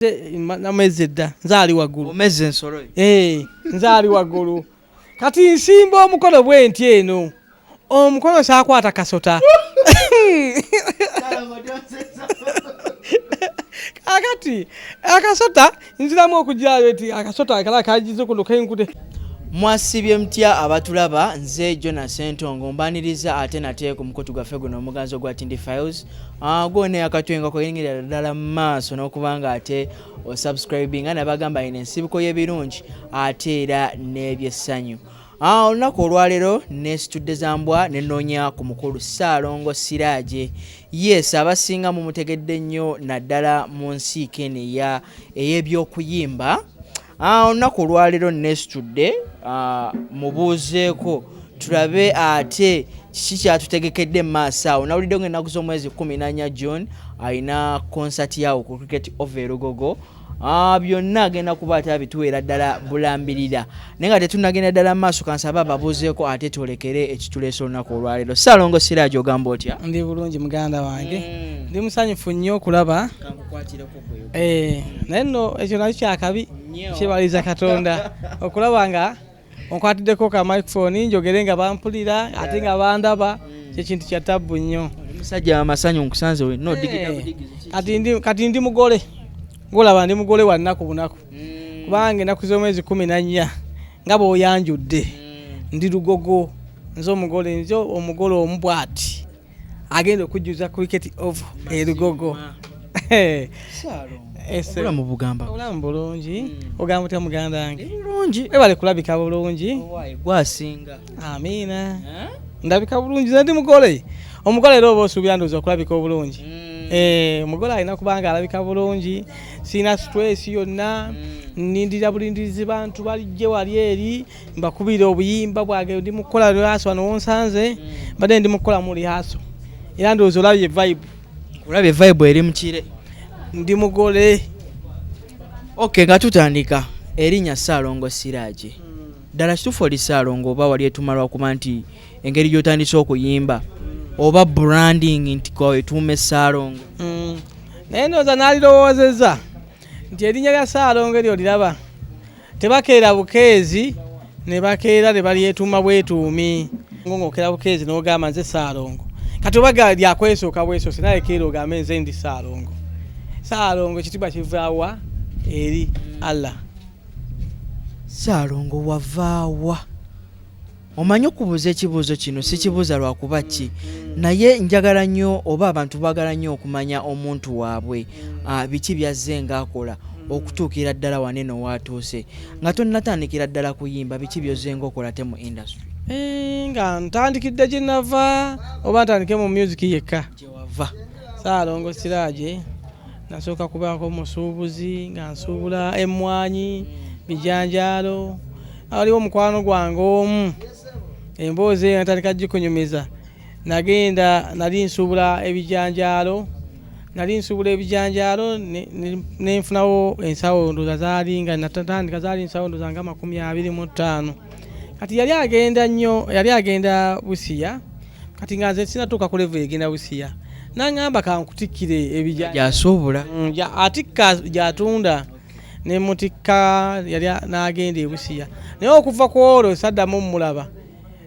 namwezi dda nzaali waggulu omeze ensolo nzaali waggulu kati nsimba omukono bwenti eno omukono saakwata kasota kakati akasota nziramu okujjayo eti akasota akala kagize kuno kenkute. Mwasibye mutya abatulaba, nze Jonas Entongo mbaniriza ate nate ku mukutu gwaffe guno omuganzo gwa Tindi Files gwone akatwenga kuyingira ddala mu maaso n'okubanga ate osubscribinga nabagamba ine ensibuko y'ebirungi ate era n'ebyessanyu. Olunaku olwaleero nesitudde zambwa nenoonya ku mukulu Ssaalongo Siraje. Yes, abasinga mumutegedde nnyo naddala mu nsiike eno ey'ebyokuyimba. Olunaku olwaleero nesitudde mubuuzeeko tulabe ate kiki kyatutegekedde mu maaso awo. Nawulidde ng'ennaku z'omwezi 14 June alina concert yawo ku Cricket Over Lugogo. Byonna agenda kuba ate abituweera ddala bulambirira, naye nga tetunnagenda ddala mu maaso kansaba ababuuzeeko ate twolekere ekituleesa olunaku olwaleero. Ssaalongo Siraje ogamba otya? Ndi bulungi muganda wange, ndi musanyufu nnyo okulaba. Naye nno ekyo nakyo kyakabi kyebaliza Katonda okulaba nga onkwatiddeko ka microphone njogere nga bampulira ate nga bandaba, kyekintu kya ttabbu nnyo. Musajja amasanyu nkusanze wenna kati ndi mugole ngolaba ndi mugole wa nnaku bunaku kubanga ennaku z'omwezi 14 nga bw'oyanjudde ndi Lugogo, nze omugole, nze omugole omubwati agenda okujjuza Cricket Over Lugogo. Obulamu bugamba obulamu bulungi. Ogamba otya muganda wange? Bulungi. Webale kulabika bulungi. Gwasinga. Amiina. Ndabika bulungi, nze ndi mugole. Omugole era oba osuubira ndowooza okulabika obulungi. Omugole alina kubanga alabika bulungi, sina stress yonna, nindira bulindirizi bantu balijje wali eri mbakubira obuyimba bwange, ndi mukola rehearsal wano wonsanze, mbadde ndi mukola mu rehearsal era ndowooza olabye vibe. Olabye vibe eri mukire. Ndi mugole. Okay, nga tutandika erinnya Ssaalongo Siraje. Ddala kituufu oli Ssaalongo oba wali etumala okuba nti engeri gy'otandise okuyimba oba branding nti etuume Ssaalongo? Naye ndowooza n'alirowoozezza nti erinnya lya Ssaalongo eryo liraba tebakeera bukeezi ne bakeera ne balyetuuma bwetuumi. Ng'okera bukeezi n'ogamba nze Ssaalongo, kati oba lyakwesooka bwesoose naye keera ogambe nze ndi Ssaalongo. Ssaalongo ekitiibwa kivaawa eri Allah. Ssaalongo wavaawa? Omanyi okubuuza ekibuuzo kino si kibuuza lwakuba ki, naye njagala nnyo oba abantu baagala nnyo okumanya omuntu waabwe, biki byazze ng'akola okutuukira ddala waneno waatuuse. Nga tonnatandikira ddala kuyimba, biki byozze ng'okola te mu industry? Nga ntandikidde gye nava oba ntandike mu music yekka gye wava? Ssaalongo Siraje nasooka kubaako musuubuzi nga nsuubula emmwanyi, bijanjaalo. Waliwo omukwano gwange omu emboozi eyo natandika gikunyumiza, nali nsuubula ebijanjaalo nenfunawo ensawo ndowooza zaali nga natandika zaali ensawo ndowooza nga 25. Kati yali agenda Busiya, kati nga nze sinatuuka ku level egenda Busiya, n'aŋŋamba kankutikkire ebijanjaalo gy'asuubula atikka gy'atunda. Nemutikka yali n'agenda e Busiya, naye okuva ku olwo saddamu mulaba.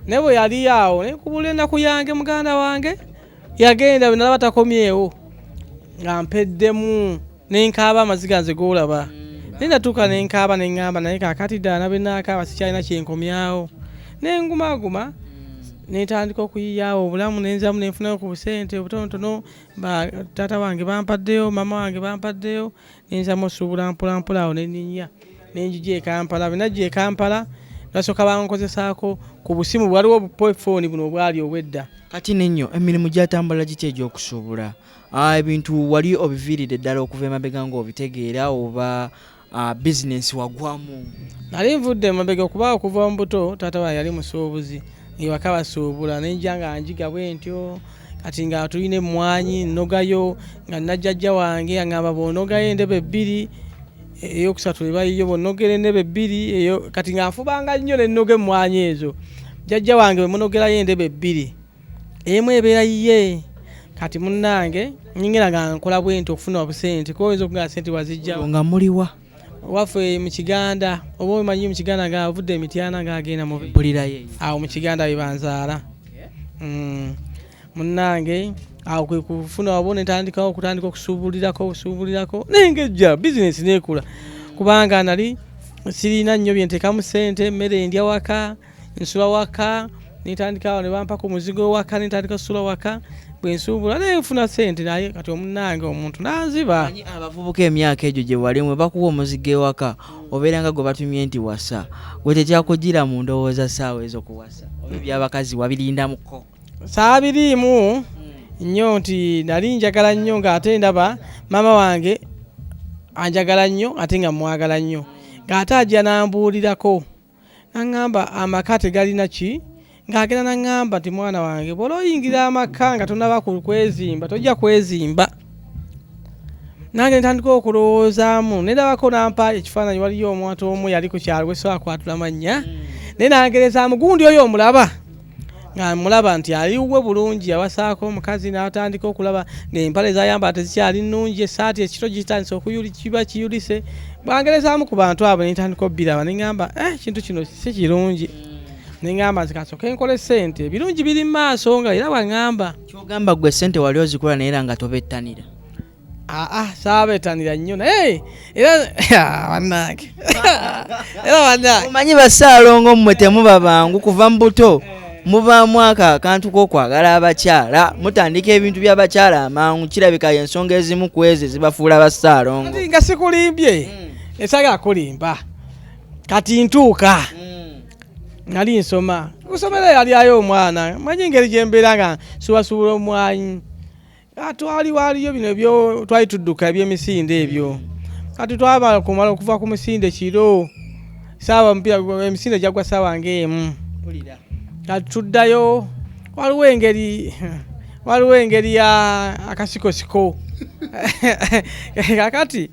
Ne bwe yali awo nekubula ennaku yange muganda wange yagenda bwe nalaba takomyewo nga mpeddemu nenkaaba amaziga nze g'olaba. Naye natuuka nenkaaba neŋŋamba naye kaakati ddala nabe naakaaba sikyalina kyenkomyawo. Nengumaaguma netandika okuyiyaawo obulamu nenzamu nenfunayo ku busente obutonotono. Taata wange bampaddeyo, mama wange bampaddeyo, nenzamu osuubula mpolampola awo nenninya nenjija e Kampala. Bwe najja e Kampala basooka bankozesaako ku busimu, waliwo obupoifoni buno obwali obwedda. Kati nenyo emirimu gyatambula gitya egy'okusuubula? Ebintu wali obiviiridde ddala okuva emabega ng'obitegeera oba bizinesi wagwamu? Nali nvudde emabega okuva mu buto. Taata wange yali musuubuzi, ewaka basuubula, nenjja nga njiga bwentyo. Kati nga tulina emmwanyi nnogayo, nga najjajja wange aŋŋamba bw'onogayo endebe 2 eyokusatu ebayiyo, bw'onogera endebe 2 eyo. Kati nga nfubanga nnyo nennoga emmwanyi ezo. Jjajja wange bwe munogerayo endebe 2 emu ebeera yiye. Kati munnange nyingira nga nkola bwenti okufuna obusente koyinza okuga sente wazijjawo nga muliwa waffe mu Kiganda oba omanyi mu Kiganda nga avudde emityana ng'agenda mu mpulirayo awo mu Kiganda bibanzaala munnange awo kwe kufuna wabona entandikawo okutandika okusuubulirako nengejja bizinesi neekula kubanga nali sirina nnyo bye nteekamu ssente emmere ndya waka nsula waka nentandikawo ne bampako omuzigo waka nentandika kusula waka bwe nsuubula nenfuna ssente naye kati omunnange omuntu nanziba abavubuka emyaka egyo gye walimu bakuwa omuzigo ewaka obeera nga gwe batumye nti wasa gwe tekyakugira mu ndowooza ssaawa ez'okuwasa oba ebyabakazi wabirindamuko saabiriimu nnyo nti nali njagala nnyo ng'ate ndaba maama wange anjagala nnyo ate nga mwagala nnyo ng'ate ajja n'ambuulirako naŋŋamba amaka tegalina ki ng'agenda naŋŋamba nti mwana wange bw'ola oyingira amaka nga tonaba kwezimba tojja kwezimba nange ntandika okulowoozaamu nedabako nampa ekifaananyi waliyo omwatu omu yali ku kyalo gwe so akwatula mannya naye nangerezaamu gundi oyo omulaba nga mulaba nti aliwe bulungi yawasaako omukazi n'atandika okulaba n'empale zayambala tezikyali nnungi essaati ekiro gitandise kiba kiyulise bwangerezaamu ku bantu abo nentandika obbiraba neŋŋamba ekintu kino si kirungi neŋŋamba nti kasooke nkole ssente ebirungi biri mu maaso nga era bwaŋŋamba kyogamba gwe ssente wali ozikola naye era nga tobettanira saabetanira nnyo naye era bannange era bannange omanyi bassaalongo mmwe temuba bangu kuva mu buto mubaamu akantu k'okwagala abakyala mutandika ebintu by'abakyala amangu kirabika ensonga ezimu ku ezo zibafuula bassaalongo nga sikulimbye esagala kulimba kati ntuuka nali nsoma kusomera yalyayo omwana manyi engeri gye mbeera nga nsuubasuubula omwanyi kati waliyo bino ebyo twali tudduka eby'emisinde ebyo kati twamala kumala okuva ku misinde kiro saawa emisinde gyagwa saawa ng'emu kati tuddayo waliwo engeri ya akasikosiko kakati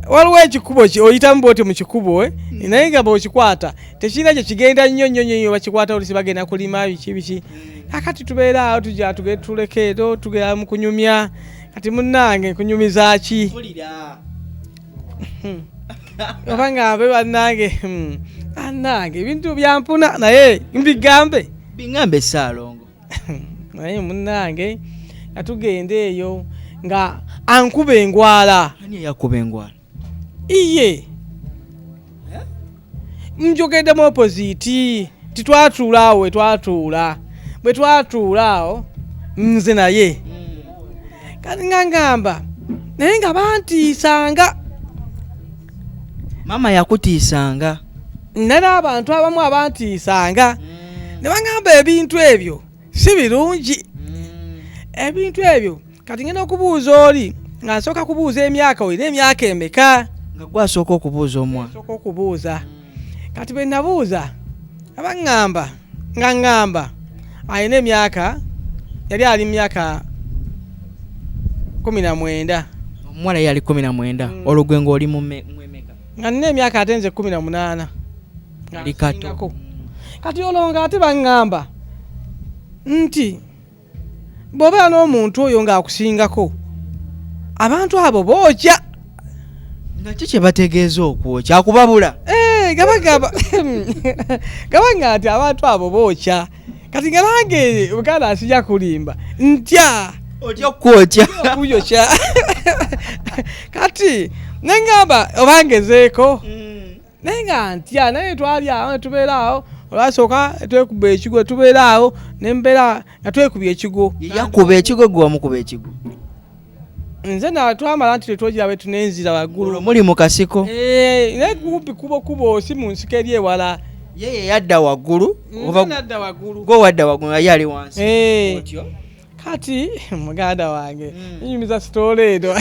waliwo ekikubo oyitamu bwoti mu kikubo naye nga bw'okikwata tekirina gye kigenda nnyo bakikwata olusi bagenda kulima biki kakati tubeera awo tujja tuleke tugera mu kunyumya kati munnange kunyumiza ki oba ngambe bannange ebintu byampuna naye mbigambe Saalongo naye munnange nga tugenda eyo nga ankuba engwala ani yakuba engwala iye njogeddemu opposite titwatuula awo bwe twatuula awo nze naye kati ngamba naye nga bantiisanga maama yakutiisanga nera abantu abamu abantiisanga ne bagamba ebintu ebyo si birungi ebintu ebyo kati ngenda okubuuza oli nga nsooka kubuuza emyaka olina emyaka emeka nga gwasooka okubuuza omwana sooka okubuuza kati bwe nabuuza ngamba alina emyaka yali ali mu myaka 19 omuwala yali 19 olwo gwe ng'oli mwemeka nga nina emyaka ate nze 18 ali kato kati olonga ate baŋŋamba nti bw'obeera n'omuntu oyo ng'akusingako abantu abo bookya nga ki kye bategeeza okwokya akubabula gaba nti abantu abo bookya kati nga nange Buganda asijja kulimba ntya otya okwokya kuyokya kati neŋŋamba obangezeeko naye nga ntya naye twali awo netubeera awo olwasooka twekuba ekigo tubeera awo nembeera nga twekubya ekigo yakuba ekigo gwe wamukuba ekigo nze twamala nti tetwogira betu nenzira waggulu muli mu kasiko naye kumpi kubo si mu nsiko eri ewala yeye yadda waggulu nadda waggulu gwe wadda waggulu naye ali wansi kati muganda wange nyumiza sitole edo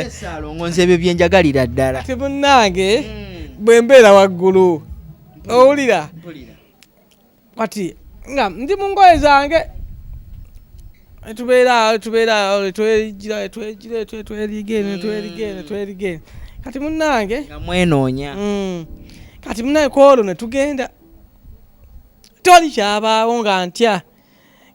Saalongo nze ebyo byenjagalira ddala kati munnange bwe mbeera waggulu owulira kati nga ndi mu ngoye zange tubeera tweligene kati munnange nga mwenoonya kati munnange kwolwo ne tugenda toli kyabaawo nga ntya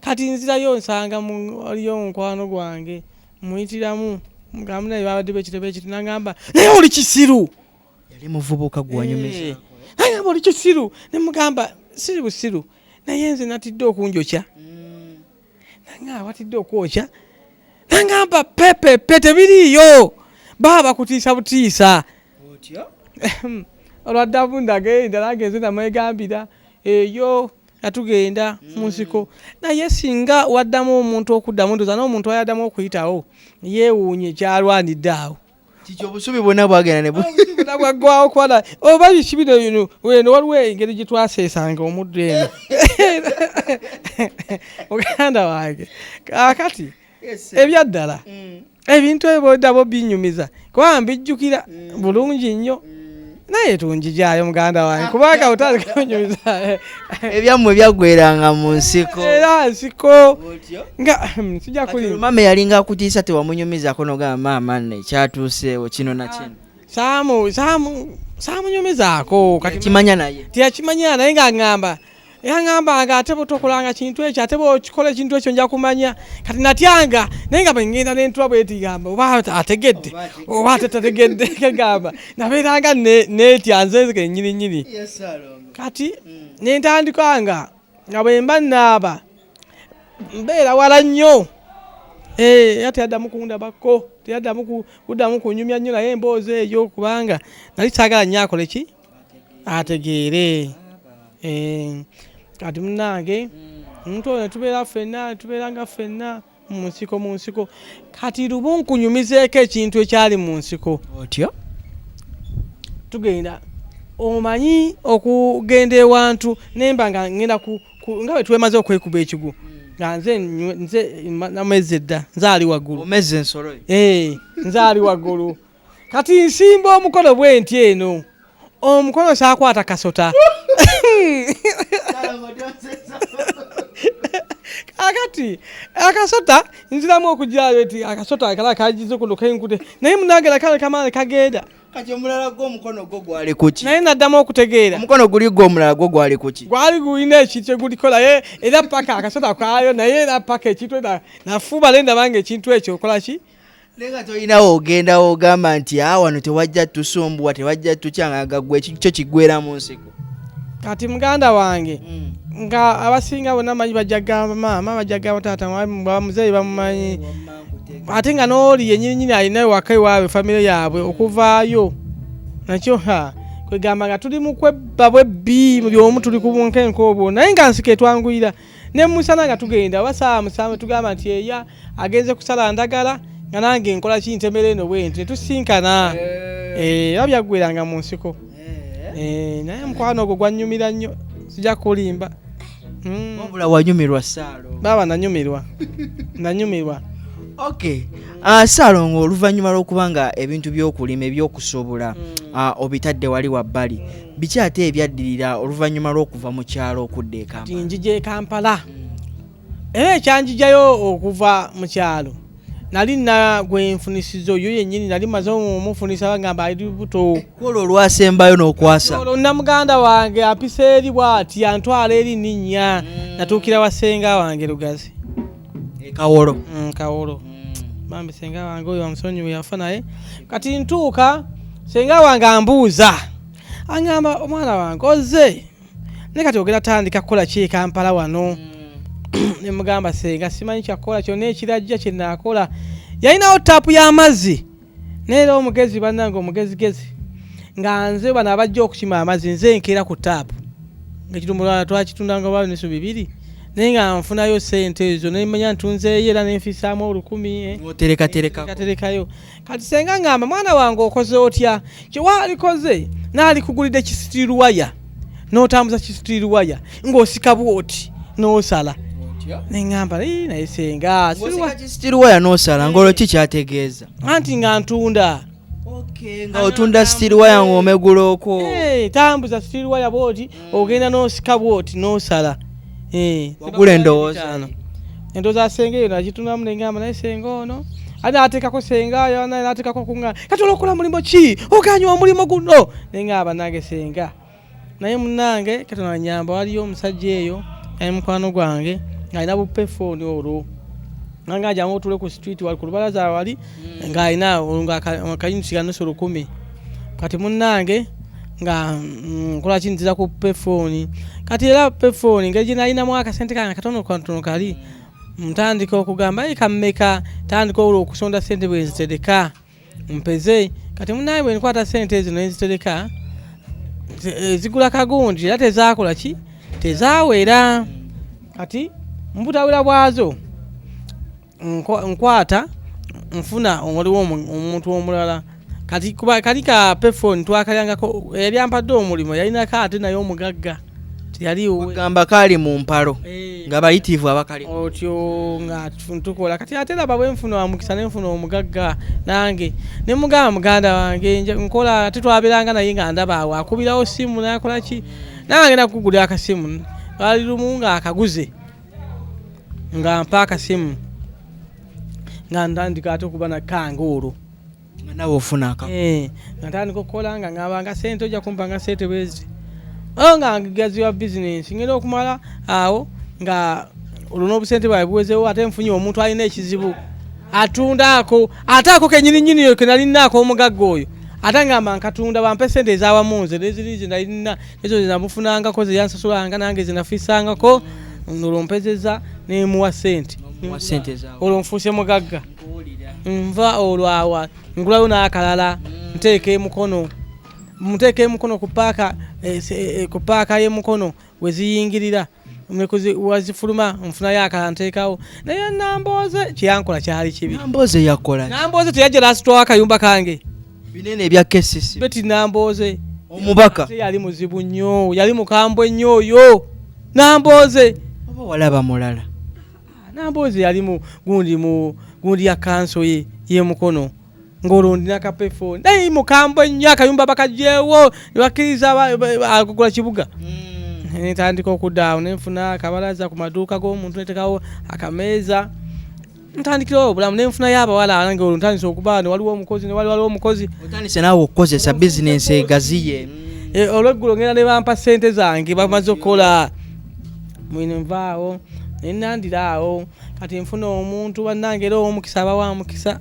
kati nzirayo nsanga waliyo mukwano gwange muyitiramu mugamu naye babadde bekitebe ekiti nagamba naye oli kisiru yali muvubuka gwanyumiza nagamba oli kisiru ne mugamba siri busiru naye nze natidde okunjokya nanga watidde okwokya nagamba pepepe tebiriiyo baba bakutiisa butiisa olwaddamu ndagenda nagenze namwegambira eyo atugenda mu nsiko naye singa waddamu omuntu okuddamu ndoza n'omuntu ayaddamu okuyitawo yeewuunye kyalwanidde awo kiki obusubi bwonna bwagenda ne bwaggwawo kwala oba biki bino weno waliwo engeri gye twaseesanga omuddu eno muganda wange kakati ebyaddala ebintu ebyoddabo binyumiza kubanga mbijjukira bulungi nnyo naye tunjijaayo muganda wange kubanga otandika kunyumiza ebyammwe byaggweranga mu nsiko era nsiko nga sijja kulimba mama yalinga akutiisa tewamunyumizako nogamba maama nne kyatuuseewo kino na kino saamunyumizaako kati kimanya naye tiyakimanya naye ng'aŋŋamba yaŋŋambanga ate botokolanga kintu ekyo ate bokikola ekintu ekyo nja kumanya kati natyanga naye nga bwengenda nentula bwetigamba oba ategedde oba ate tategedde kegamba nabeeranga netya nze kennyininyini kati nentandikanga nga bwemba naaba mbeera wala nnyo era teyaddamu kundabako teyaddamu kuddamu kunyumya nnyo naye emboozi eyo kubanga nali saagala nnyo akole ki ategeere kati munange omuntu ono tubeeranga ffenna mu nsiko kati lubu nkunyumizeeko ekintu ekyali mu nsiko otyo tugenda omanyi okugenda ewantu nemba nga ngenda nga bwe twemaze okwekuba ekigu nga nze namezi edda nzaali waggulu omeze ensolo nzaali waggulu kati nsimba omukono bwenti eno omukono saakwata kasota akati akasota nziramu okugirayo eti akasota akala kagize kuno kenkute naye munagera kale kamane kagenda kati omulala gw'omukono gwo gwali kuki naye naddamu okutegeera omukono guli gw'omulala gwo gwali kuki gwali gulina ekintu egulikola era paka akasota kayo naye era paka ekintu nafuba le ndabanga ekintu ekyo okola ki lenga tolinawo ogendawo ogamba nti wano tewajja tusumbuwa tewajja tukyanga gwe kyo kigwera mu nsiko kati muganda wange nga abasinga bonna manyi bajjaga maama bajjaga taata bamuzeeyi bamumanyi ate nga n'oli yennyininyini alina waka ewaabwe famire yaabwe okuvaayo nakyo kwegamba nga tuli mu kwebba bwebbi buli omu tuli ku bunkenke obwo naye nga nsiko etwanguyira ne musana nga tugenda oba musanvu tugamba nti eya agenze kusala ndagala nga nange nkola ki ntemera eno bwenti netusinkana era byaggweranga mu nsiko naye mukwano ogwo gwannyumira nnyo sijja kulimba wabula wanyumirwa Saalo baba nanyumirwa okay Saalo oluvannyuma lw'okuba nga ebintu by'okulima ebyokusobola obitadde wali wabbali biki ate ebyaddirira oluvannyuma lw'okuva mu kyalo okudda e Kampala njija e Kampala era ekyanjijayo okuva mu kyalo nali gwe nfunisizo oyo yennyini nali maze omufunisa bagamba ali buto olwo olwasembayo n'okwasa olwo namuganda wange apisa eri bw'ati antwala eri ninnya natuukira wa ssenga wange Lugazi Kawolo Kawolo bambi ssenga wange oyo wamusonyiwe yafa naye kati ntuuka ssenga wange ambuuza angamba omwana wange ozze ne kati ogenda tandika kukola ki e Kampala wano ne mugamba ssenga simanyi kyakola kyonna ekirajja kye naakola yalinawo taapu y'amazzi neera omugezi bannange omugezigezi nga nze bano abajja okukima amazzi nze nkeera ku taapu ngaekitumulala twakitundanga oba nesu 2 naye nga nfunayo sente ezo nemanya ntunzeeyo era nenfisaamu 10 oterekaterekayo kati ssenga ngamba mwana wange okoze otya kyewaalikoze naalikugulidde kisitiruwaya n'otambuza kisitiruwaya ng'osika bwoti n'osala neŋŋamba naye ssenga sitiruwaya n'osala ng'olwo ki kyategeeza anti nga ntunda nga otunda sitiruwaya ng'omegula okwo tambuza sitiruwaya bwoti ogenda n'osika bwoti n'osala wagula endowooza endowooza ssenga eyo nagitundamu neŋŋamba naye ssenga ono ate naateekako ssengayo naateekako kuŋŋa kati olwokola mulimu ki oganya omulimu guno neŋŋamba nange ssenga naye munnange Katonda anyamba waliyo omusajja eyo ali mukwano gwange alina bupefooni olwo nga ajamu otule ku street wali ku lubalaza wali nga alina akayinti ka nusu 10 kati munnange nga nkola kinzira ku payphone kati era payphone ngeri nalinamu akasente kange katono kali ntandika okugamba ikammeka tandika okusonda sente bwe nzitereka mpeze kati munnange bwe nkwata sente ezo nenzitereka zigula kagundi era tezakola ki tezawera kati mbutawera bwazo nkwata nfuna waliwo omuntu omulala kati kuba kali ka payphone twakalyangako yali ampadde omulimo yalina ate naye omugagga teyaliwo gamba kali mu mpalo nga bayitivu abakali otyo nga tukola kati ate laba bwe nfuna wamukisa ne nfuna omugagga nange ne mugamba muganda wange nkola tetwaberanga naye nga ndaba awo akubirawo simu nakola ki nange nakugulira akasimu ali lumu nga akaguze nga mpa akasimu nga ntandika ate okuba na kange olwo nawe ofuna aka nga ntandika okukola nga ngabanga sente ojja kumpanga sente bwezi nga ngigaziwa bizinensi ngenda okumala awo nga olwo n'obusente bwawe buwezewo ate nfunye omuntu alina ekizibu atundaako ate ako kenyininyini yo kenalinaako omugagga oyo ate ngamba nkatunda bampe sente ezawamu nze neziri ze nalina ezo zenamufunangako zeyansasulanga nange zenafisangako olwo mpezeza nemuwa sente olwo nfuuse mugagga nva olwawa ngulayo n'akalala nteeka emukono muteeka emukono ku paaka y'emukono weziyingirira wazifuluma nfunayo akalala nteekawo naye Nambooze kyeyankola kyali kibi Nambooze teyajja nasitwawo akayumba kange binene ebya kesisi beti Nambooze omubaka yali muzibu nnyo yali mukambwe nnyo oyo Nambooze oba walaba mulala Nambooze yali gundi ya kanso y'emukono ng'olondina ka payphone naye mukambwe nnyo akayumba bakajjeewo ne bakkiriza akugula kibuga ntandika okudaawo nenfuna akabalaza ku maduuka g'omuntu netekawo akameeza ntandikirawo obulamu nenfunayo abawala nange olwo ntandise okuba ne waliwo omukozi otandise naawe okukozesa bizinensi egaziye olweggulo ngenda ne bampa sente zange bamaze okukola mwine nvaawo nenandiraawo kati nfuna omuntu bannange era ow'omukisa aba wa mukisa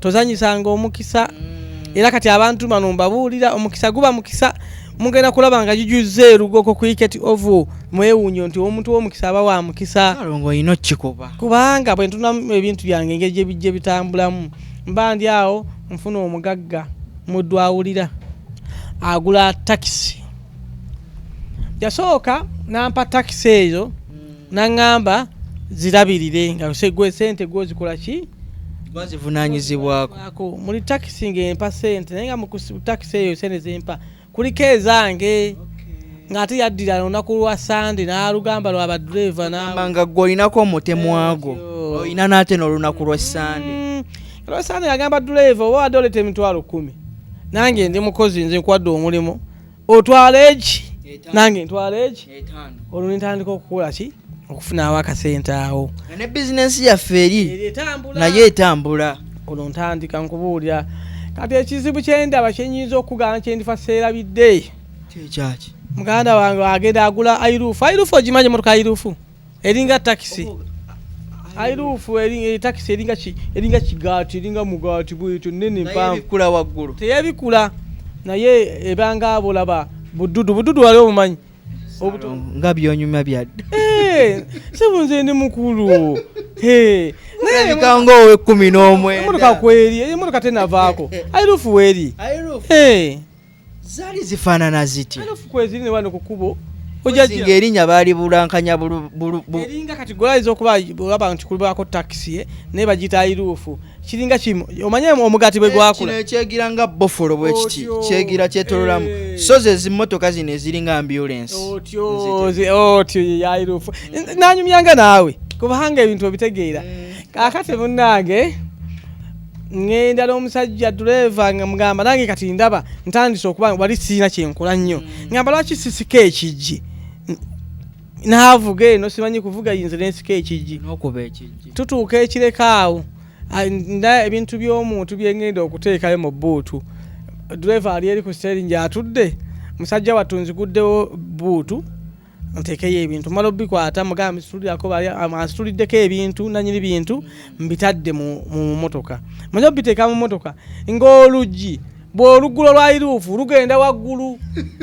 tozanyisanga omukisa era kati abantu bano mbabuulira omukisa guba mukisa mugenda kulaba nga jujuze erugoko ku wicket of mwewunyo nti omuntu w'omukisa aba wa mukisa alongo ino kikoba kubanga bwe ntunamu ebintu byange engeri gye bijje bitambulamu mba ndi awo nfuna omugagga muddu awulira agula takisi yasooka nampa takisi ezo naŋŋamba zirabirire nga gwe sente gwozikola ki gwazivunanyizibwako muli takisi ngempa sente naye nga mu takisi eyo sente zempa kuliko ezange ng'ate yaddira olunaku lwa sande n'alugamba lwa badureva nga gwe olinako omutemu agwo olina n'ate n'olunaku lwa sande lwa sande yagamba dureva oba wadde oleta emitwalo 10 nange ndi mukozi nze nkwadde omulimu otwala eki nange ntwala eki olwo nintandika okukola ki okufunawo akasente awo ne bizinensi yaffe eri naye etambula olwo ntandika nkubuulira kati ekizibu kyendaba kyenyinza okugana kyendifa seerabidde kyeki muganda wange agenda agula airufu ogimanyi motoka airufu eringa takisi airufu takisi eringa kigaati eringa mugaati bwetyo nene mpamukula waggulu teyebikula naye ebanga abolaba bududu wali omumanyi nga byonyuma byadde sebunze ndi mukulu nabikanga owe 11 emotoka kweri emotoka tenavaako airufu weri zaali zifaanana zitya airufu kweziri ne wano ku kkubo ojasinga erinnya baali bulankanya eringa kati golaiza okuba olaba nti kulibako takisi naye bagita airufu kiringa kimu omanye omugati bwe gwakula kino ekyegira nga bofolo bwe kiti kyegira kyetololamu so ze zimmotoka zino eziringa ambulance otyo yairufu nanyumyanga naawe kubanga ebintu obitegeera kakati munnange ngenda n'omusajja dureva nga mugamba nange kati ndaba ntandise okuba wali siina kyenkola nnyo ngamba lwaki sisika ekijji naavuga eno simanyi kuvuga yinze nensika ekijji n'okuba ekijji tutuuka ekireka awo nda ebintu by'omuntu byengenda okuteekayo mu buutu dureva ali eri ku steering atudde musajja watunzi guddewo buutu ntekeyo ebintu mala obikwata mugambe situlirako bali asituliddeko ebintu nanyini bintu mbitadde mu motoka manya obiteeka mu motoka ng'oluggi bw'oluggulo lwa iruufu lugenda waggulu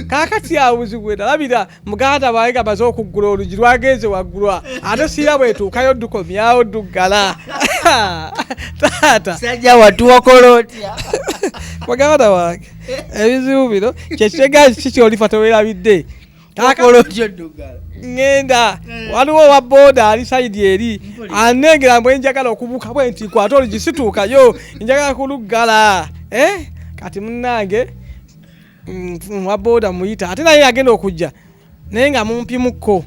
kaakati awo buzigwenda labira muganda bawe gabaze okuggula oluggi lwagenze waggulu ate siira bwetuukayo dukomyawo duggala taata sajja watuwakola otya baganda wange ebizibu bino kyekitegeeza kiki olifa teweerabidde ngenda waliwo wa boda ali saidi eri anengera mbwe njagala okubuuka bwe nti kwata oluggi situukayo njagala kuluggala kati munnange wa boda muyita ate naye agenda okujja naye nga mumpimuko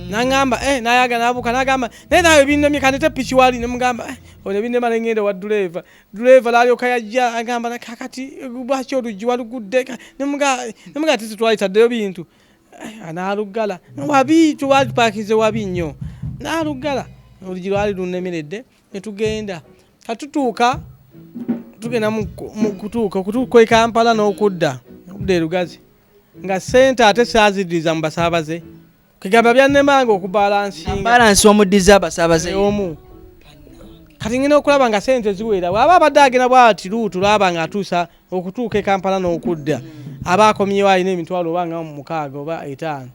nangamba nayagala nabuuka nagamba naye nawe binnemye kandete piki wali nemugamba ono binnema nengenda wa duleeva laalyoka yajja agamba kakati lwaki oluggi walugudde nemuga tisi twalitaddeyo bintu naalugala wabi tuwalipakize wabi nnyo naalugala oluggi lwali lunnemeredde netugenda katutuuka tugenda okutuuka e Kampala n'okudda obudde lugazi nga sente ate saaziddiza mu basaabaze kigamba byannemanga okubalansi omuddiza abasaabaze omu kati ngenda okulaba nga sente ziwera bw'aba abadde agenda bwati luutu lwaba nga atuusa okutuuka e Kampala n'okudda aba akomyewo alina emitwalo oba nga 6 oba 5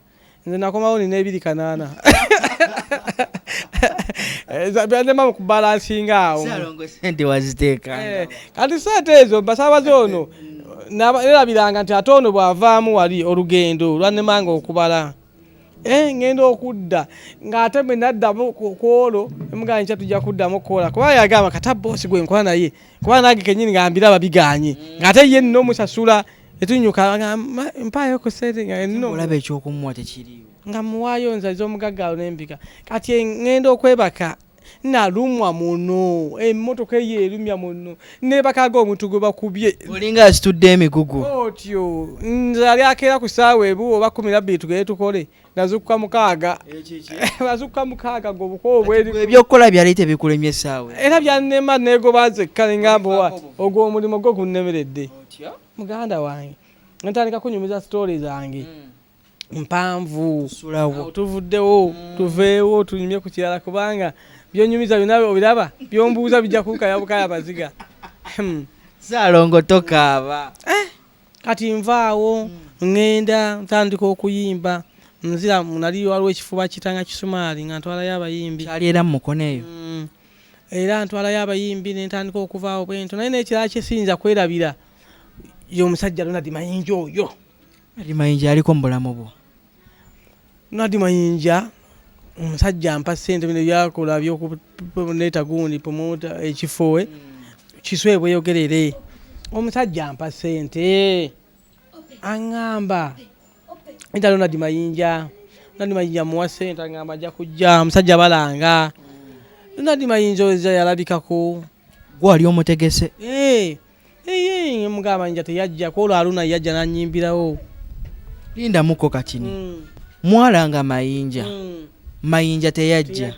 nze nakomawo nina 280 byannema mu kubalansinga awo sente waziteeka kati sente ezo basaabaze ono nerabiranga nti ate ono bw'avaamu wali olugendo lwannemanga okubala ngenda okudda ng'ate bwe naddamu kwolwo emugamba nkya tujja kuddamu kola kuba yagamba kata boosi gwe nkola naye kuba nange kennyini nga mbiraba biganye ng'ate ye nno omusasula etunyuka mpaayo ku sente nga nno olaba ekyokumuwa tekiriiwo nga muwaayo nzaze omugaggaalo n'empika kati ngenda okwebaka nalumwa muno emmotoka eyo erumya muno nebakaga omuntu gwe bakubye olinga asitudde emigugu otyo nze ali akeera ku ssaawa ebu oba 12 tugende tukole nazukka 6 nazukka 6 g'obuko obweri ebyokukola byali tebikulemye essaawa era byannema neegoba nzekka nengamba ogwo omulimu gwo gunnemeredde muganda wange ntandika kunyumiza sitoori zange mpanvu tuvuddewo tuveewo tunyumye ku kirala kubanga byonyumiza byonna obiraba byombuuza bijja kukayabukaya baziga Saalongo tokaaba kati nvaawo ngenda ntandika okuyimba nzira nali waliwo ekifuba kitanga kisumaali nga ntwalayo abayimbi kyali era mu mukono eyo era ntwalayo abayimbi nentandika okuvaawo bwento naye n'ekirala kyesinza kwerabira y'omusajja Ronald Mayinja oyo Mayinja aliko mu bulamu bwo Ronald Mayinja omusajja ampa ssente bino byakola by'okuleeta gundi promota ekifo kiswebwe yogerere omusajja ampa ssente aŋŋamba nta Ronald Mayinja muwa ssente aŋŋamba ajja kujja omusajja balanga Ronald Mayinja oza yalabikako gwali omutegese mugamba Mayinja teyajja kwolwo Aruna yajja nanyimbirawo lindamuko katini mwalanga Mayinja Mayinja teyajja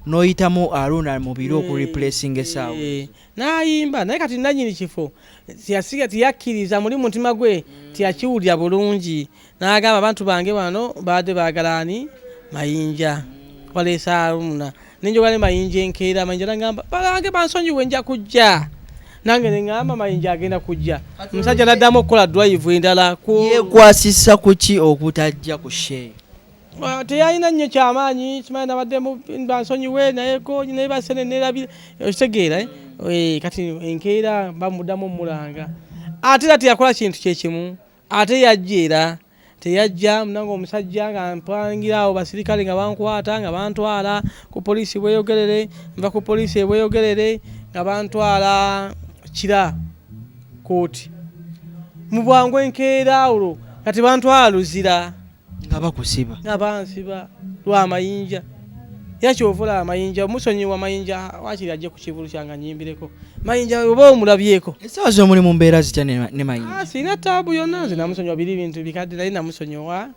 noyitamu Aruna mu biro ku replacing esaawa nayimba naye kati nanyini kifo tiyasiga tiyakkiriza muli mutima gwe tiyakiwulira bulungi n'agamba abantu bange bano baadde baagalani Mayinja waleesa Aruna nenjoga ne Mayinja enkeera Mayinja nagamba balange bansonyiwe nja kujja nange neŋŋamba Mayinja agenda kujja omusajja naddamu okukola drive endala yekwasisa kuki okutajja ku shee teyalina nnyo kyamaanyi kimanyi nabadde bansonyiwe nayeko naye basene nerabira okitegeera kati enkeera bamuddamu mulanga ate era teyakola kintu kyekimu ate yajja era teyajja munange omusajja nga mpangirawo basirikale nga bankwata nga bantwala ku poliisi bweyogerere nva ku poliisi ebweyogerere nga bantwala kira kooti mu bwangu enkeera olwo kati bantwala Luzira nga bakusiba nga bansiba lwa Mayinja yakyovula Mayinja omusonyiwa Mayinja wakiri ajje ku kivulu kyanga nyimbireko Mayinja oba omulabyeko essaawa z'omuli mu mbeera zitya ne Mayinja sina taabu yonna nze namusonyiwa biri bintu bikadde naye namusonyiwa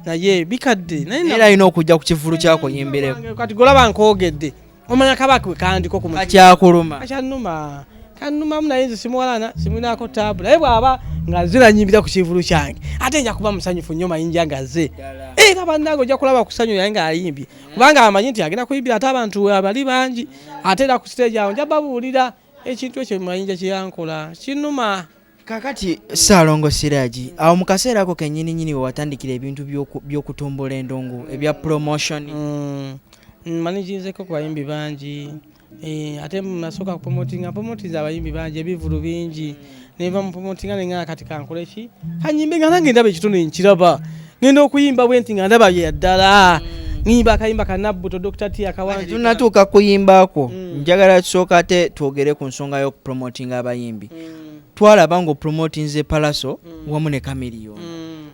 naye bikadde era alina okujja ku kivulu kyako nyimbireko kati golaba nkoogedde omanya kabaka we kandiko ku akyakuluma akyannuma kanumamu naye nze simuwalana simunako tabu naye bw'aba nga ziranyimbira ku kivulu kyange ate nja kuba musanyufu nnyo mayinja nga ze era bannange ojja kulaba ku ssanyu naye ng'ayimbye kubanga amanyi nti agenda kuyimbira ate abantu abali bangi ate era ku siteegi awo nja babuulira ekintu ekyo mayinja kye yankola kinuma. Kakati Ssaalongo Siraji awo mu kaseera ako kennyini we watandikira ebintu by'okutumbula endongo ebya promotion. Maniginzeko ku bayimbi bangi ate nasooka kupromotinga abayimbi bangi ebivulu bingi neva mu promotinga nenga kati kankola ki kanyimbe nga nange ndaba ekitundu nkiraba ngenda okuyimba bwenti nga ndaba bye ddala ngiyimba akayimba kanabbuto Dr. T akawanji tunatuuka kuyimbako njagala tusooka ate twogere ku nsonga y'okupromotinga abayimbi. Twalaba ng'opromotinze Palaso wamu ne Chameleone.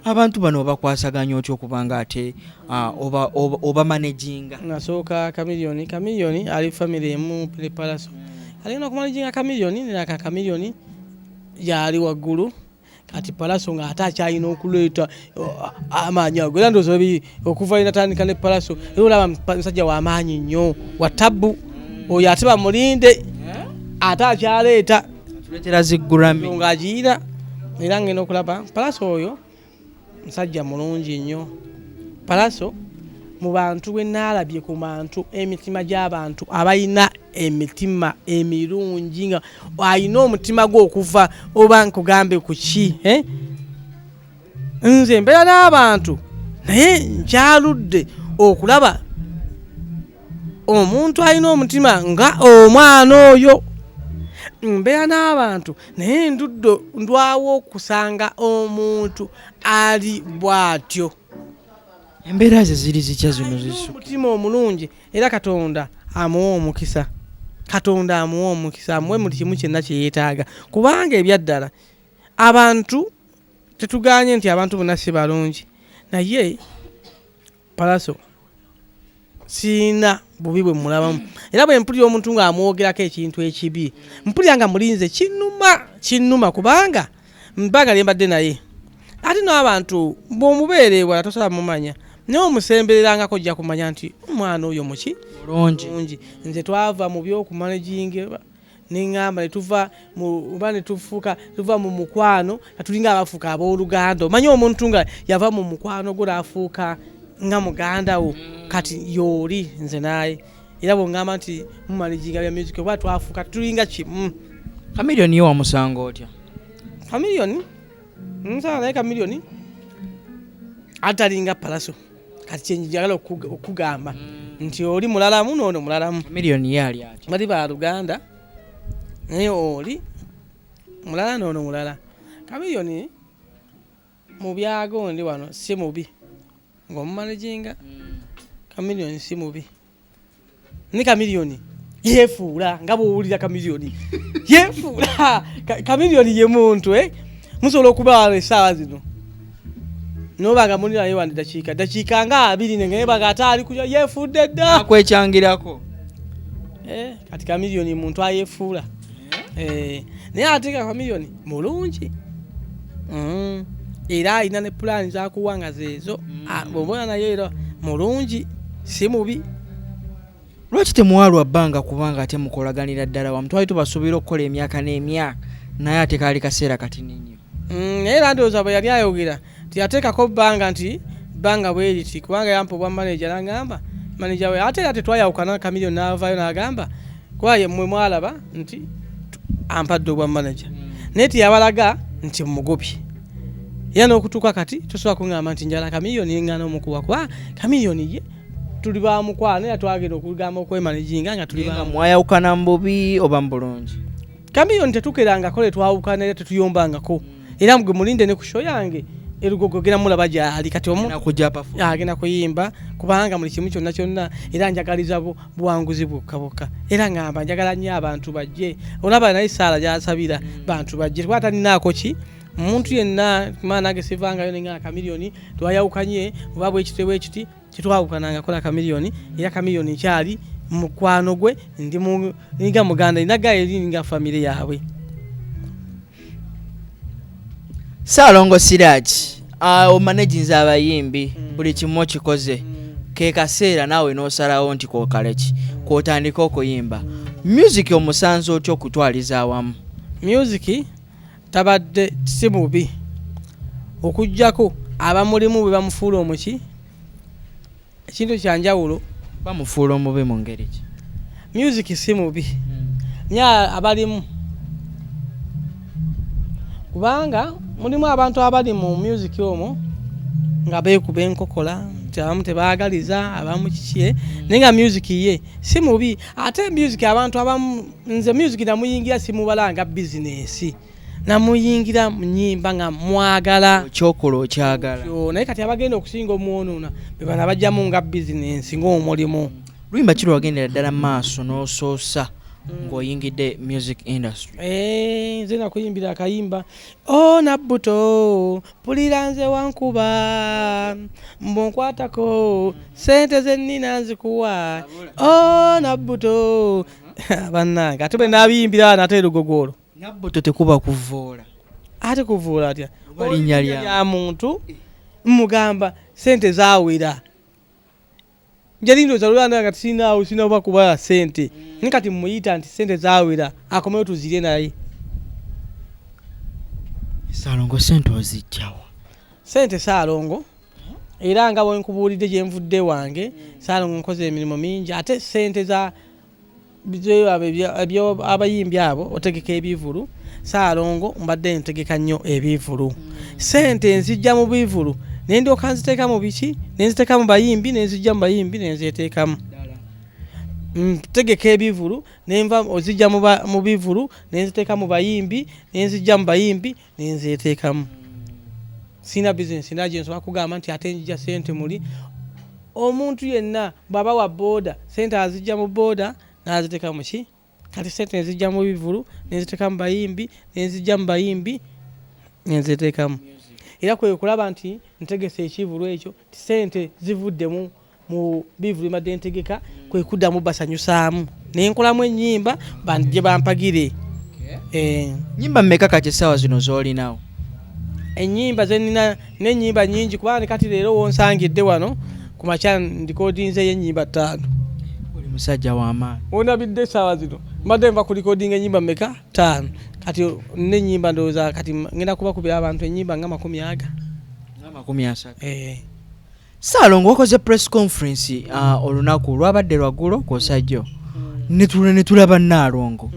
Abantu bano bakwasaganya otyo okubanga ate oba managinga. Nasooka Chameleone ali family emu Palaso alina okumanaginga Chameleone naka Chameleone yali waggulu kati Palaso nga ate akyalina okuleeta amaanyi ago era ndowooza okuva inatandika ne Palaso era olaba musajja w'amaanyi nnyo wa tabbu oyo ate bamulinde ate akyaleeta tuletera ziggurami ng'agiira era ngenda okulaba Palaso oyo musajja mulungi nnyo. Palaso mu bantu bwe naalabye ku bantu emitima gy'abantu abalina emitima emirungi nga alina omutima gw'okuva oba nkugambe ku ki nze mbeera n'abantu naye nkyaludde okulaba omuntu alina omutima nga omwana oyo. Mbeera n'abantu naye ndwawo okusanga omuntu ali bw'atyo. Embeera ze ziri zikya zino zisu omutima omulungi era Katonda amuwa omukisa. Katonda amuwa omukisa amuwe buli kimu kyonna kye yeetaaga kubanga ebyaddala abantu tetuganye nti abantu bonna si balungi naye Palaso siina bubi bwe mulabamu era bwe mpulira omuntu ng'amwogerako ekintu ekibi mpulira nga mulinze kinnuma kubanga mbaga lyembadde naye ate n'abantu bw'omubeera ewala tosala mumanya naye omusembererangako ojja kumanya nti omwana oyo muki mulungi. Nze twava mu by'okumanaginga neŋŋamba tuva mu mukwano tulinga abafuuka abooluganda omanyi omuntu nga yava mu mukwano gwo n'afuuka nga muganda wo kati yooli nze naye era bw'oŋŋamba nti mumanaginga bya music oba twafuuka tulinga kimu. Chameleone ye wamusanga otya? Chameleone nsala naye Chameleone atalinga Palaso kati kyenjagala okugamba nti oli mulalamu n'ono mulalamu. Chameleone ye ali atya? Bali ba Luganda naye oli mulala n'ono mulala. Chameleone mu byago ndi wano si mubi ng'omumanaginga Chameleone si mubi ne Chameleone yeefuula nga bw'owulira Chameleone yeefuula. Chameleone ye muntu musobola okuba wano essaawa zino n'obanga mulirayo wandi dakiika nga 2 naye baga ate ali kuja yeefudde dda akwekyangirako. Kati Chameleone muntu ayeefuula naye ate Chameleone mulungi era alina ne pulaani zakuwanga zeezo bw'obeera naye era mulungi si mubi. Lwaki temuwalwa bbanga kubanga ate mukolaganira ddala wamu twali tubasuubira okukola emyaka n'emyaka naye ate kaali kaseera katini nnyo. Naye era ndowooza bwe yali ayogera tiyateekako bbanga nti bbanga bwe liti kubanga yampa obwa manager n'agamba manager we ate era tetwayawukana Chameleone n'avaayo n'agamba kwaye mmwe mwalaba nti ampadde obwa manager naye tiyabalaga nti mmugobye era n'okutuuka kati tosobola kuŋŋamba nti njala Chameleone ngana omukuba kuba Chameleone ye tuli bamukwano era twagenda okugamba okwemanaginga nga tuli mwayawukana mu bubi oba mu bulungi. Chameleone tetukerangako le twawukana era tetuyombangako era mugwe mulinde ne ku show yange erugogo gena mulaba gyali kati agenda kuyimba kubanga muli kimu kyonna era njagaliza buwanguzi bwokka era ngamba njagala nnyo abantu bajje olaba naye Saala gyasabira bantu bajje twata ninaako ki omuntu yenna maana agesivangayo nenga Chameleone twayawukanye oba bwekiti kitwawukananga kola Chameleone era Chameleone kyali mukwano gwe nga muganda inaga eringa family yaabwe. Ssaalongo Siraji omanaginze abayimbi buli kimu kikoze ke kaseera naawe n'osalawo nti kookaleki kwotandika okuyimba music omusanze otyo okutwaliza awamu? Music tabadde si mubi okujjako abamulimu bwe bamufuula omuki ekintu kyanjawulo bamufuula omubi mu ngeri ki? music si mubi nya abalimu kubanga mulimu abantu abali mu music omwo nga beekuba enkokola nti abamu tebaagaliza abamu kikie naye nga music ye si mubi ate music abantu abamu nze music namuyingira simubalanga bizinesi namuyingira mu nnyimba nga mwagala kyokola okyagala naye kati abagenda okusinga omwonoona be bana bajjamu nga bizinesi ng'omulimu. Luyimba ki lwagendera ddala maaso n'osoosa ng'oyingidde music industry? Nze nakuyimbira akayimba Nabbuto pulira nze wankuba mbonkwatako sente zennina nzikuwa Nabbuto bannange ate bwe nabiyimbira nate Lugogo Nabbuto tekuba kuvoola ate kuvuula atya linnya lya muntu mugamba sente zaawera njalindoza lulanda nga tisinaawo sinaoba kuba sente nkati muyita nti sente zaawera akomeyo tuzire naye. Saalongo sente ozijjawa? Sente Saalongo era nga bwe nkubuulidde gye nvudde wange Saalongo nkoze emirimu mingi ate sente za abayimbi abo otegeka ebivulu Saalongo mbadde ntegeka nnyo ebivulu sente nzijja mu bivulu nendyoka nziteeka mu biki nenziteeka mu bayimbi nenzijja mu bayimbi nenzeteekamu tegeka ebivulu nenva ozijja mu bivulu nenziteeka mu bayimbi nenzijja mu bayimbi nenzeteekamu. Sina bizinesi naje nsobola kugamba nti ate njija sente muli omuntu yenna baba wa boda sente azijja mu boda naziteeka mu ki kati sente nzijja mu bivulu nenziteeka mu bayimbi nenzijja mu bayimbi nenzeteekamu. Era kwe kulaba nti ntegese ekivulu ekyo sente zivudde mu bivulu madde ntegeka kwe kuddamu basanyusaamu nenkolamu ennyimba gye bampagire. Nnyimba mmeka kati essaawa zino z'olinawo? Ennyimba zenina n'ennyimba nnyingi kubanga kati leero wonsangidde wano ku makya ndikodinzeyo ennyimba 5. Oli musajja w'amaanyi. Wonabidde essaawa zino mbadde nva ku likodinga ennyimba mmeka 5 kati n'ennyimba ndowooza kati ngenda kubakubira abantu ennyimba nga 30. Nga 30. Saalongo wakoze press conference olunaku lwabadde lwaggulo kwosajjo ne tulaba Naalongo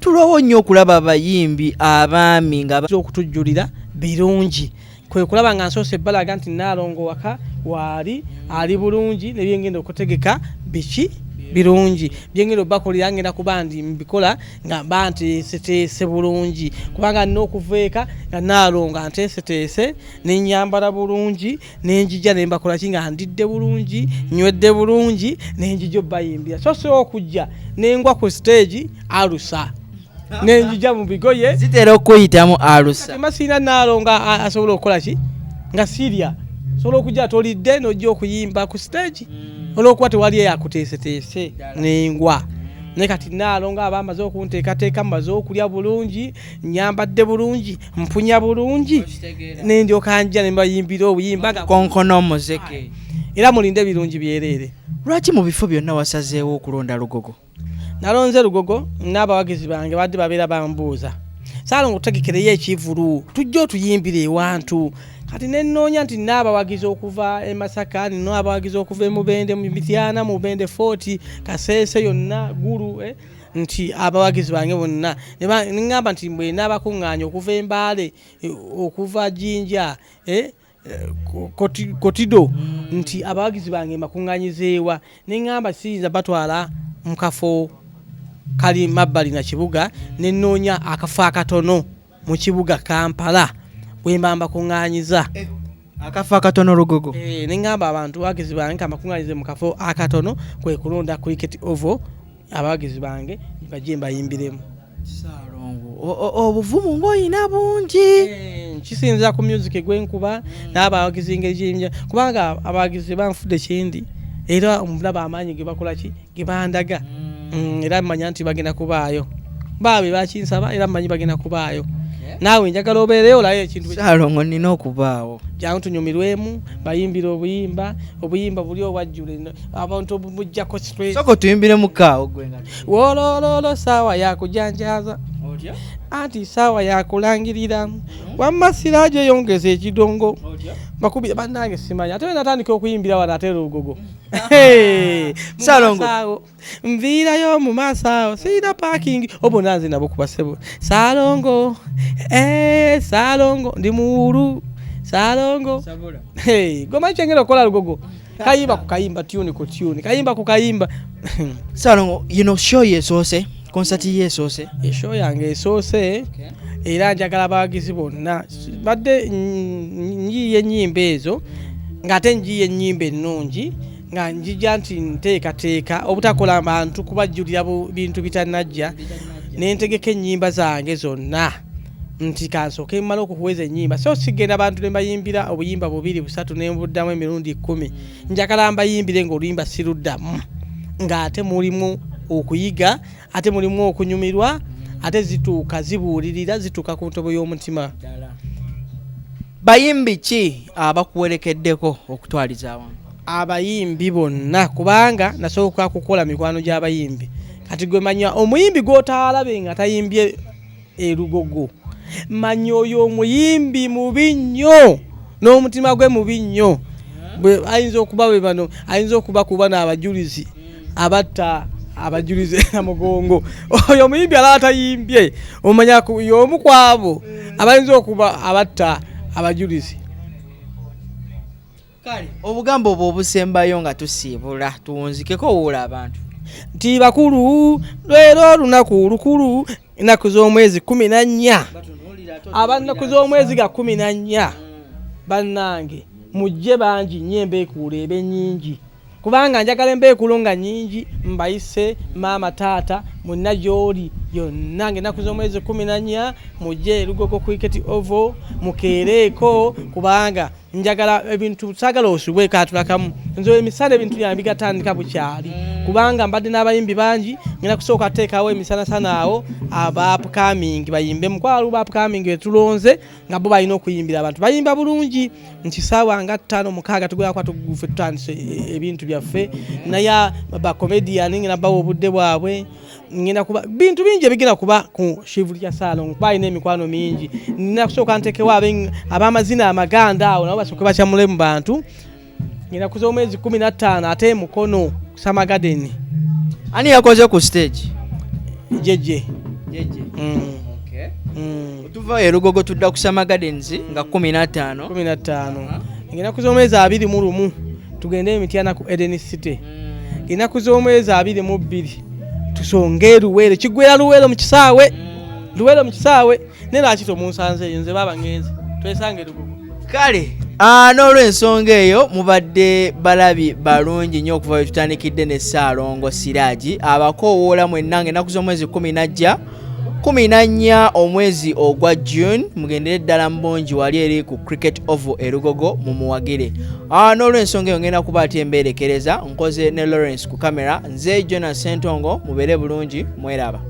tulwawo nnyo okulaba abayimbi abaami nga okutujjulira birungi kwe kulaba nga nsoose ebbalaga nti Naalongo waka waali ali bulungi nebyengenda okutegeka biki birungi byengenda obakolera ngenda kuba ndi mbikola nga banteeseteese bulungi kubanga nina okuveeka nga Naalongo anteeseteese nenyambala bulungi nenjija nembakola ki nga ndidde bulungi nywedde bulungi nenjija obayimbira so so okujja nengwa ku stage alusa nenjija mu bigoye zitera okuyitamu alusa masina Naalongo asobola okukola ki nga Syria sobola okujja tolidde n'ojja okuyimba ku stage olwokuba tewali eyakuteeseteese nengwa naye kati Naalongo abamaze okunteekateeka mbaze okulya bulungi nyambadde bulungi mpunya bulungi nendyoka njja nembayimbira obuyimba nga konkono omuzeke era mulinde birungi byereere. Lwaki mu bifo byonna wasazeewo okulonda Lugogo? Nalonze Lugogo n'abawagizi bange badde babeera bambuuza Saalongo tutegekereyo ekivulu tujja otuyimbire ewantu kati nenoonya nti n'abawagizi okuva e Masaka nino abawagizi okuva e Mubende mu Mityana mu Mubende Fort Kasese yonna Gulu nti abawagizi bange bonna nengamba nti mbwe n'abakuŋŋaanya okuva e Mbale okuva Jinja Kotido nti abawagizi bange makuŋŋaanyizeewa nengamba siyinza batwala mu kafo kali mabbali na kibuga nenoonya akafo akatono mu kibuga Kampala bwembamba kuŋŋaanyiza akafo akatono Lugogo. Nengamba abantu abawagizi bange kamakuŋŋaanyize mu kafo akatono kwe kulonda cricket oval abawagizi bange bajje mbayimbiremu. Saalongo obuvumu ng'oyina bungi kisinza ku music gwenkuba n'abawagizi ngeri gyinja kubanga abawagizi banfudde kindi era omulaba amaanyi ge bakola ki ge bandaga era mmanya nti bagenda kubaayo baabe bakinsaba era mmanyi bagenda kubaayo naawe njagala obeereyo olayo ekintu Saalongo nina okubaawo jangu tunyumirwemu bayimbira obuyimba buli obwajjula abantu obujjako stress soko tuyimbire mukaawo gwe nga wolololo saawa yakujanjaza anti saawa yakulangirira wamma siraaje yongeza ekidongo bakubira bannange simanya ate natandika okuyimbira wala ate lugogo Saalongo nviirayo mu maaso awo sirina parking obonanze nabo kubasebo Saalongo Saalongo ndi muwulu Saalongo goma chengera okola lugogo kayimba ku kayimba tune ku tune kayimba ku kayimba Saalongo show yesoose concert yesoose show yange esoose era njagala abawagizi bonna badde njiye ennyimba ezo ng'ate njiye ennyimba ennungi nga njija nti nteekateeka obutakola abantu kubajjulira bintu bitannajja nentegeka ennyimba zange zonna nti kansooke mmala okukuweza ennyimba so sigenda abantu ne mbayimbira obuyimba 2-3 ne mbuddamu emirundi 10 njagala mbayimbire ng'oluyimba siruddamu ng'ate mulimu okuyiga ate mulimu okunyumirwa ate zituuka zibuulirira zituuka ku ntobo y'omutima. Bayimbi ki abakuwerekeddeko okutwaliza awamu? Abayimbi bonna kubanga nasooka kukola mikwano gy'abayimbi kati gwe manya omuyimbi gw'otaalabe nga tayimbye erugogo manya oyo omuyimbi mubi nnyo n'omutima gwe mubi nnyo ayinza okuba we bano ayinza okuba kuba n'abajulizi abatta abajulize na mugongo oyo omuyimbi alaba tayimbye omanya y'omu kwabo abayinza okuba abatta abajulizi. Kale obugambo obwo obusembayo nga tusiibula tuwunzikeko owuula abantu nti bakulu lwero olunaku lukulu ennaku z'omwezi 14 abannaku z'omwezi ga 14 bannange mujje bangi nnyo embeekuulo ebe nnyingi kubanga njagala embeekuulo nga nnyingi mbayise maama taata mwenna gy'oli yonna ng'ennaku z'omwezi 14 mujje Lugogo Cricket Oval mukeereeko kubanga njagala ebintu sagala osubweko atulakamu nzo emisana ebintu byange bigatandika bukyali kubanga mbadde n'abayimbi bangi ngenda kusooka teekawo emisana sana awo aba upcoming bayimbe mukwalo ba upcoming betulonze nga bo balina okuyimbira abantu bayimba bulungi nkisaawa nga 5-6 tugula kwa tugufe tutandise ebintu byaffe naye ba comedian ngina bawo obudde bwabwe ngina kuba bintu bingi ebigenda kuba ku Shivuli ya Saalongo kuba ina emikwano mingi nina kusooka ntekewo ab'amazina amaganda awo nabo basooke bakyamule mu bantu ngina kuza omwezi 15 ate mukono Sama Garden. Ani yakoze ku stage? Jeje. Okay. Tuva Lugogo tudda ku Sama Gardens nga 15. Ngina kuza omwezi 21 tugende Emityana ku Eden City. Ngina kuza omwezi 22 tusonge Luwero kigwera Luwero mu kisaawe. Luwero mu kisaawe nena akito munsanze nze baba ngenze twesange Lugogo. Kale n'olw'ensonga eyo mubadde balabi balungi nnyo okuva we tutandikidde ne Saalongo Siragi abakoowoola mwenna ng'ennaku z'omwezi 14 omwezi ogwa June mugendere ddala mbungi wali eri ku Cricket Oval Lugogo mumuwagire. N'olw'ensonga eyo ngenda kuba ati embeerekereza nkoze ne Lawrence ku kamera nze Jonas Ssentongo mubeere bulungi mweraba.